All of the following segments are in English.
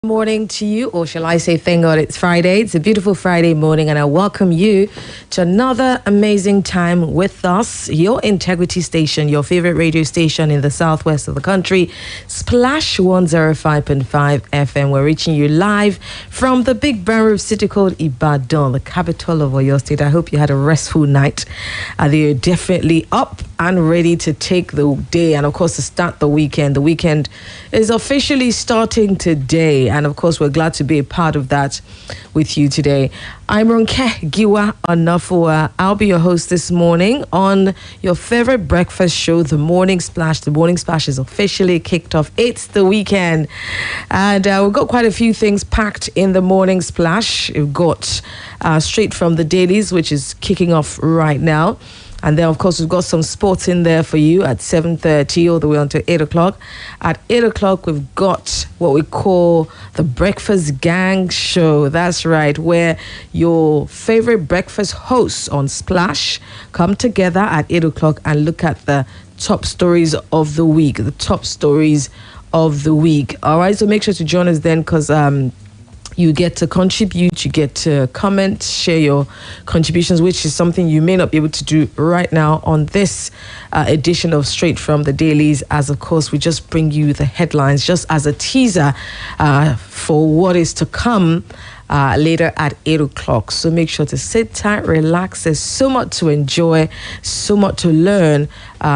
Morning to you, or shall I say thank God it's Friday. It's a beautiful Friday morning, and I welcome you to another amazing time with us, your integrity station, your favorite radio station in the southwest of the country, Splash 105.5 FM. We're reaching you live from the big barren city called Ibadan, the capital of Oyo State. I hope you had a restful night. You're definitely up and ready to take the day, and of course to start the weekend. The weekend is officially starting today, and of course we're glad to be a part of that with you today. I'm Ronke Giwa Onafuwa. I'll be your host this morning on your favorite breakfast show, The Morning Splash. The Morning Splash is officially kicked off. It's the weekend, and we've got quite a few things packed in The Morning Splash. We've got straight from the dailies, which is kicking off right now. And then, of course, we've got some sports in there for you at 7:30 all the way until 8 o'clock. At 8 o'clock, we've got what we call the Breakfast Gang Show. That's right, where your favorite breakfast hosts on Splash come together at 8 o'clock and look at the top stories of the week. All right, so make sure to join us then, because you get to contribute, you get to comment, share your contributions, which is something you may not be able to do right now on this edition of Straight from the Dailies, as of course we just bring you the headlines just as a teaser for what is to come later at 8 o'clock. So make sure to sit tight, relax. There's so much to enjoy, so much to learn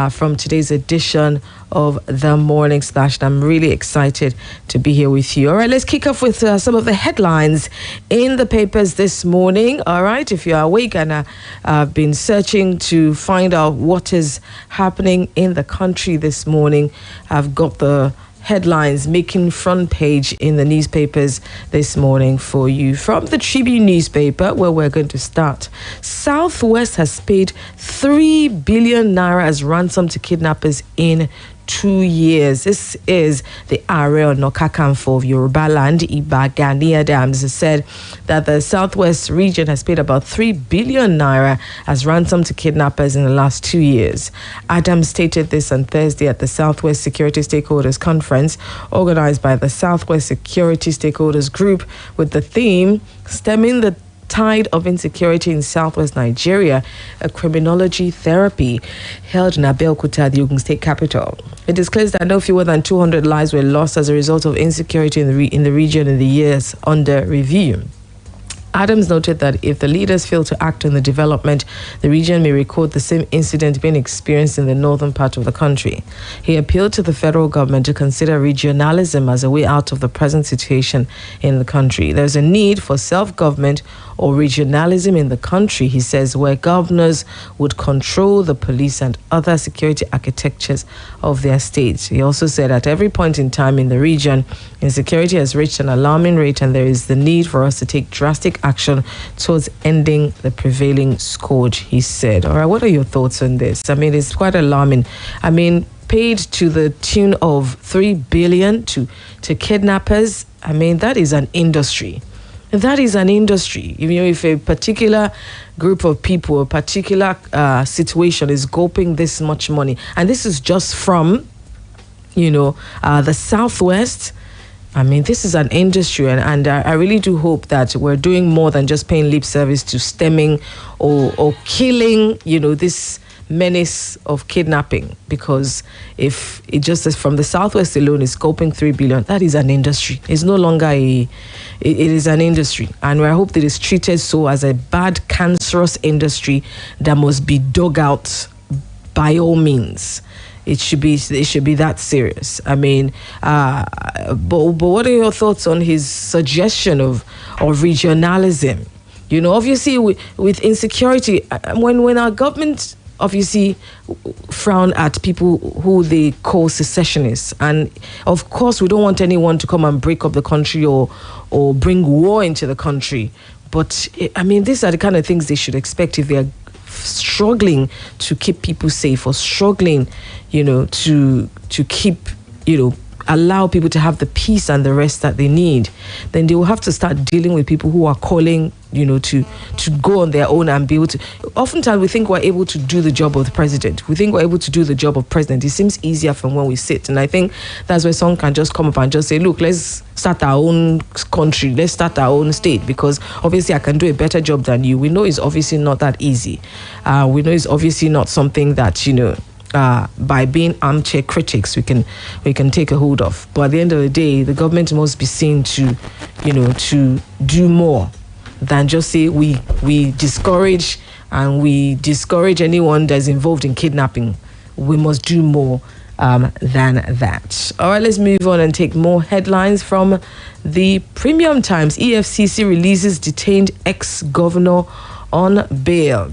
from today's edition of The Morning Splash. And I'm really excited to be here with you. All right, let's kick off with some of the headlines in the papers this morning. All right, if you're awake and I've been searching to find out what is happening in the country this morning, I've got the headlines making front page in the newspapers this morning for you. From the Tribune newspaper, where we're going to start. Southwest has paid 3 billion naira as ransom to kidnappers in 2 years. This is the Are Ona Kakanfo of Yoruba land, Iba Gani Adams, has said that the Southwest region has paid about 3 billion naira as ransom to kidnappers in the last 2 years. Adams stated this on Thursday at the Southwest Security Stakeholders Conference organized by the Southwest Security Stakeholders Group with the theme Stemming the Tide of Insecurity in Southwest Nigeria, a criminology therapy held in Abeokuta, the Ogun State capital. It disclosed that no fewer than 200 lives were lost as a result of insecurity in the region in the years under review. Adams noted that if the leaders fail to act on the development, the region may record the same incident being experienced in the northern part of the country. He appealed to the federal government to consider regionalism as a way out of the present situation in the country. There's a need for self-government or regionalism in the country, he says, where governors would control the police and other security architectures of their states. He also said at every point in time in the region, insecurity has reached an alarming rate, and there is the need for us to take drastic action towards ending the prevailing scourge, he said. All right, what are your thoughts on this? I mean, it's quite alarming. I mean, paid to the tune of 3 billion to kidnappers. I mean, that is an industry. That is an industry. You know, if a particular group of people, a particular situation is gulping this much money, and this is just from, the Southwest. I mean, this is an industry, and I really do hope that we're doing more than just paying lip service to stemming or killing, this menace of kidnapping, because if it just is from the Southwest alone is scoping 3 billion, that is an industry. It's no longer it is an industry, and I hope that it's treated so as a bad, cancerous industry that must be dug out by all means. It should be that serious. I mean, but what are your thoughts on his suggestion of regionalism? Obviously with insecurity, when our government obviously frown at people who they call secessionists, and of course we don't want anyone to come and break up the country or bring war into the country, but I mean, these are the kind of things they should expect if they are struggling to keep people safe, or struggling to keep allow people to have the peace and the rest that they need, then they will have to start dealing with people who are calling, to go on their own and be able to. Oftentimes we think we're able to do the job of the president. We think we're able to do the job of president. It seems easier from when we sit. And I think that's where someone can just come up and just say, look, let's start our own country. Let's start our own state, because obviously I can do a better job than you. We know it's obviously not that easy. We know it's obviously not something that, by being armchair critics we can take a hold of. But at the end of the day, the government must be seen to do more than just say we discourage anyone that's involved in kidnapping. We must do more than that. All right, let's move on and take more headlines from the Premium Times. EFCC releases detained ex-governor on bail.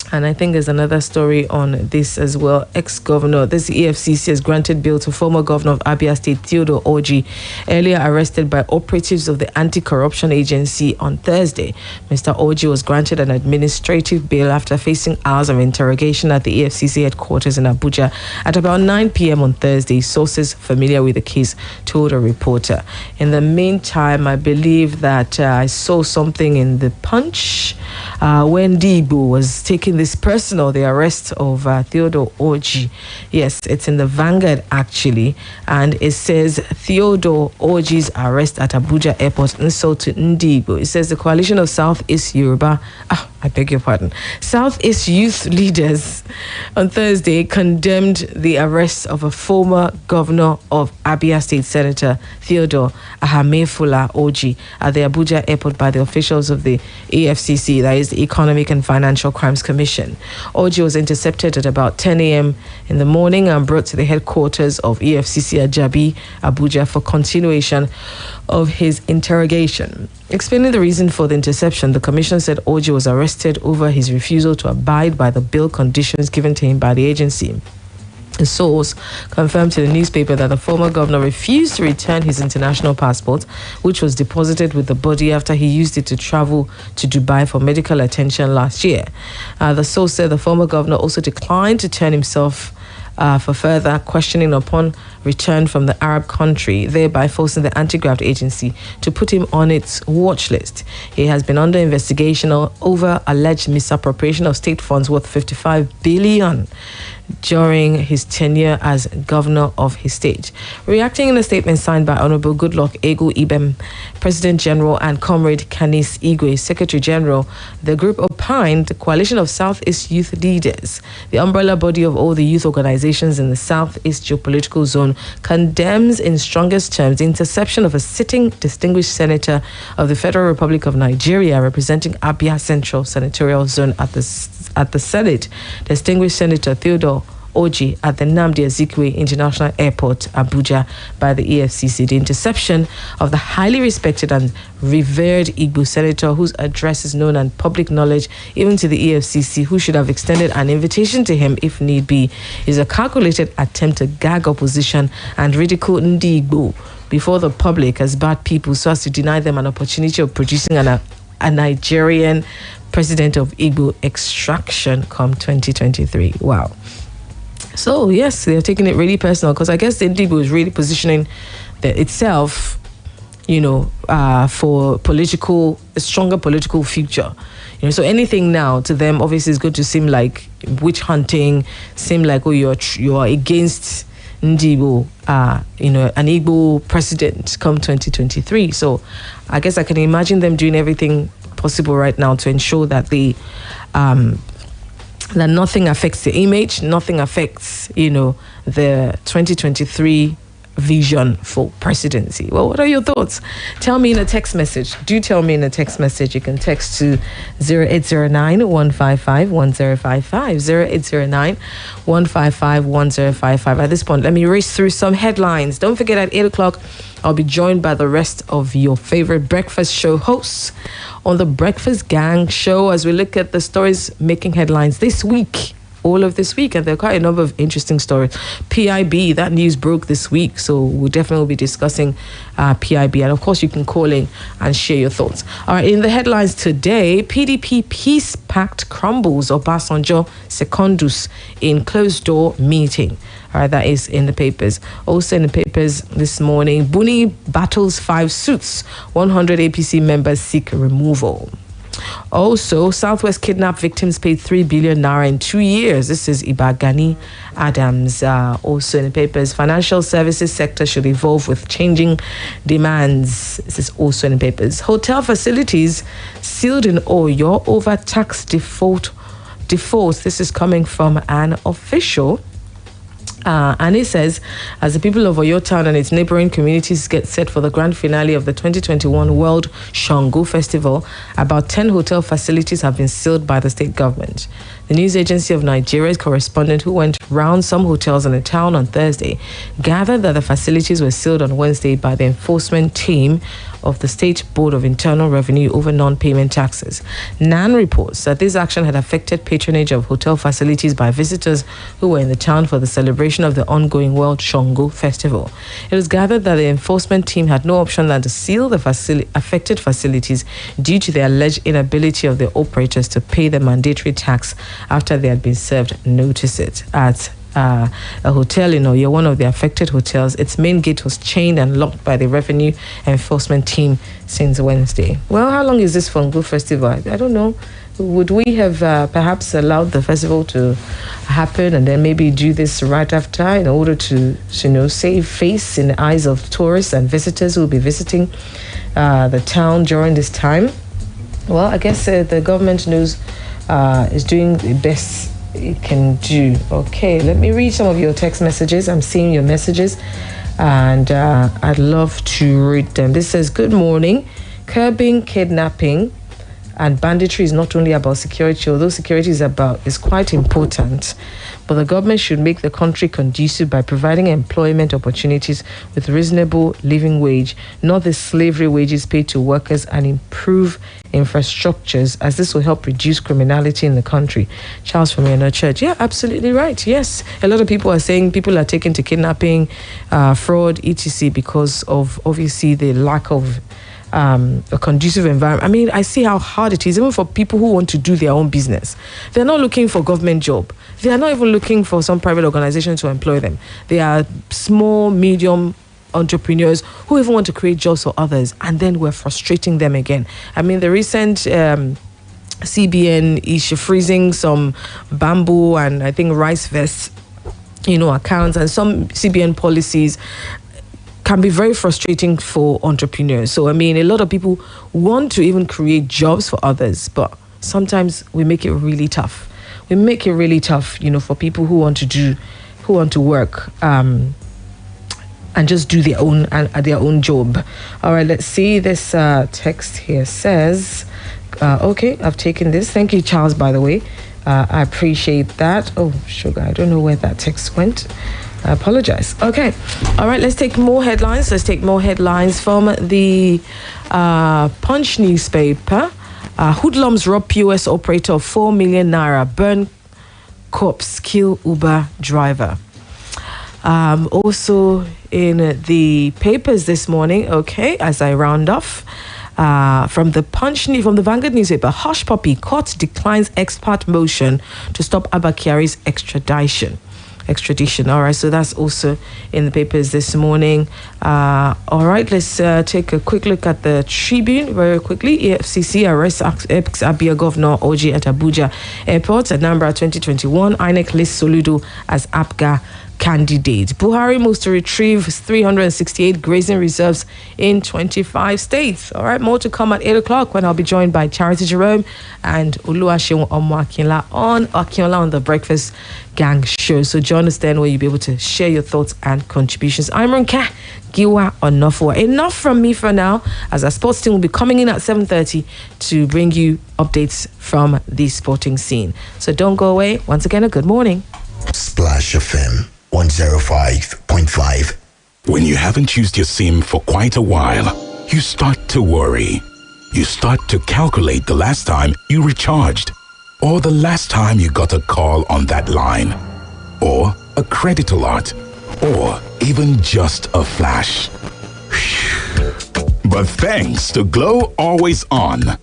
And I think there's another story on this as well. Ex-governor, this EFCC has granted bail to former governor of Abia State, Theodore Orji, earlier arrested by operatives of the Anti-Corruption Agency on Thursday. Mr. Orji was granted an administrative bail after facing hours of interrogation at the EFCC headquarters in Abuja at about 9 p.m. on Thursday, sources familiar with the case told a reporter. In the meantime, I believe that I saw something in the Punch when Dibu was taking this personal, the arrest of Theodore Orji. Yes, it's in the Vanguard actually, and it says Theodore Orji's arrest at Abuja Airport insult to Ndigo. It says the coalition of Southeast Yoruba, I beg your pardon, Southeast youth leaders on Thursday condemned the arrest of a former governor of Abia State, Senator Theodore Ahamefula Orji, at the Abuja Airport by the officials of the EFCC, that is the Economic and Financial Crimes Commission. Orji was intercepted at about 10 a.m. in the morning and brought to the headquarters of EFCC at Jabi, Abuja, for continuation of his interrogation. Explaining the reason for the interception, the commission said Orji was arrested over his refusal to abide by the bail conditions given to him by the agency. A source confirmed to the newspaper that the former governor refused to return his international passport, which was deposited with the body after he used it to travel to Dubai for medical attention last year. The source said the former governor also declined to turn himself for further questioning upon return from the Arab country, thereby forcing the anti-graft agency to put him on its watch list. He has been under investigation over alleged misappropriation of state funds worth 55 billion during his tenure as governor of his state. Reacting in a statement signed by Honorable Goodluck Ego Ibem, President General, and Comrade Canis Igwe, Secretary General, the group opined the coalition of Southeast youth leaders, the umbrella body of all the youth organizations in the Southeast geopolitical zone, condemns in strongest terms the interception of a sitting distinguished senator of the Federal Republic of Nigeria representing Abia Central Senatorial Zone at the Senate, distinguished Senator Theodore Orji, at the Nnamdi Azikiwe International Airport, Abuja, by the EFCC. The interception of the highly respected and revered Igbo senator, whose address is known and public knowledge even to the EFCC, who should have extended an invitation to him if need be, is a calculated attempt to gag opposition and ridicule Ndi Igbo before the public as bad people, so as to deny them an opportunity of producing a Nigerian president of Igbo extraction come 2023. Wow. So yes, they're taking it really personal, because I guess the Igbo is really positioning itself, for a stronger political future. So anything now to them obviously is going to seem like witch hunting, seem like you're against Ndibo, an Igbo president come 2023. So I guess I can imagine them doing everything possible right now to ensure that that nothing affects the image, nothing affects, the 2023 vision for presidency. Well, what are your thoughts? Tell me in a text message. Do tell me in a text message. You can text to 0809-155-1055, 0809-155-1055. At this point, let me race through some headlines. Don't forget, at 8 o'clock, I'll be joined by the rest of your favorite breakfast show hosts on the Breakfast Gang Show as we look at the stories making headlines this week. whole of this week, and there are quite a number of interesting stories. PIB, that news broke this week, so we'll definitely be discussing PIB, and of course you can call in and share your thoughts. All right, in the headlines today, PDP Peace Pact crumbles, Obasanjo secondus in closed-door meeting. All right, that is in the papers. Also in the papers this morning, Buni battles 5 suits. 100 APC members seek removal. Also, Southwest kidnap victims paid 3 billion naira in 2 years. This is Ibagani Adams. Also in the papers, financial services sector should evolve with changing demands. This is also in the papers. Hotel facilities sealed in Oyo over tax defaults. This is coming from an official. And it says, as the people of Oyo Town and its neighboring communities get set for the grand finale of the 2021 World Shango Festival, about 10 hotel facilities have been sealed by the state government. The news agency of Nigeria's correspondent, who went round some hotels in the town on Thursday, gathered that the facilities were sealed on Wednesday by the enforcement team of the State Board of Internal Revenue over non-payment taxes. NAN reports that this action had affected patronage of hotel facilities by visitors who were in the town for the celebration of the ongoing World Shango Festival. It was gathered that the enforcement team had no option than to seal the affected facilities due to the alleged inability of the operators to pay the mandatory tax after they had been served notices. At a hotel in Oyo, one of the affected hotels, its main gate was chained and locked by the revenue enforcement team since Wednesday. Well, how long is this Fungo festival? I don't know. Would we have perhaps allowed the festival to happen and then maybe do this right after in order to, save face in the eyes of tourists and visitors who will be visiting the town during this time? Well, I guess the government knows is doing the best it can do. Okay, let me read some of your text messages. I'm seeing your messages and I'd love to read them. This says, good morning. Curbing kidnapping and banditry is not only about security, although security is quite important, but the government should make the country conducive by providing employment opportunities with reasonable living wage, not the slavery wages paid to workers, and improve infrastructures, as this will help reduce criminality in the country. Charles from Yana Church. Yeah, absolutely right. Yes, a lot of people are saying people are taken to kidnapping, fraud, etc. because of obviously the lack of a conducive environment. I mean, I see how hard it is, even for people who want to do their own business. They're not looking for government job. They are not even looking for some private organization to employ them. They are small, medium entrepreneurs who even want to create jobs for others, and then we're frustrating them again. I mean, the recent CBN is freezing some bamboo and I think rice vests, accounts, and some CBN policies can be very frustrating for entrepreneurs. So, I mean, a lot of people want to even create jobs for others, but sometimes we make it really tough. We make it really tough, for people who want to work and just do their own job. All right, let's see. This text here says, okay, I've taken this. Thank you, Charles, by the way. I appreciate that. Oh, sugar, I don't know where that text went. I apologize. Okay. All right, let's take more headlines. Let's take more headlines from the Punch newspaper. Hoodlums rob POS operator of 4 million naira, burn corpse, kill Uber driver. Also in the papers this morning, okay, as I round off, from the Vanguard newspaper, Hush Puppy, court declines expert motion to stop Abba Kyari's extradition. All right, so that's also in the papers this morning. All right, let's take a quick look at the Tribune very quickly. EFCC arrests ex-Abia Governor Oji at Abuja Airport. At Anambra 2021, INEC lists Soludo as APGA candidate. Buhari moves to retrieve 368 grazing reserves in 25 states. All right, more to come at 8 o'clock when I'll be joined by Charity Jerome and Oluwaseun Omoakinla on the Breakfast Gang Show. So join us then where you'll be able to share your thoughts and contributions. I'm Ronke Giwa Onafuwa. Enough from me for now, as our sports team will be coming in at 7:30 to bring you updates from the sporting scene. So don't go away. Once again, a good morning. Splash FM 105.5. When you haven't used your SIM for quite a while, you start to worry. You start to calculate the last time you recharged. or the last time you got a call on that line, or a credit alert, or even just a flash. But thanks to Glow Always On,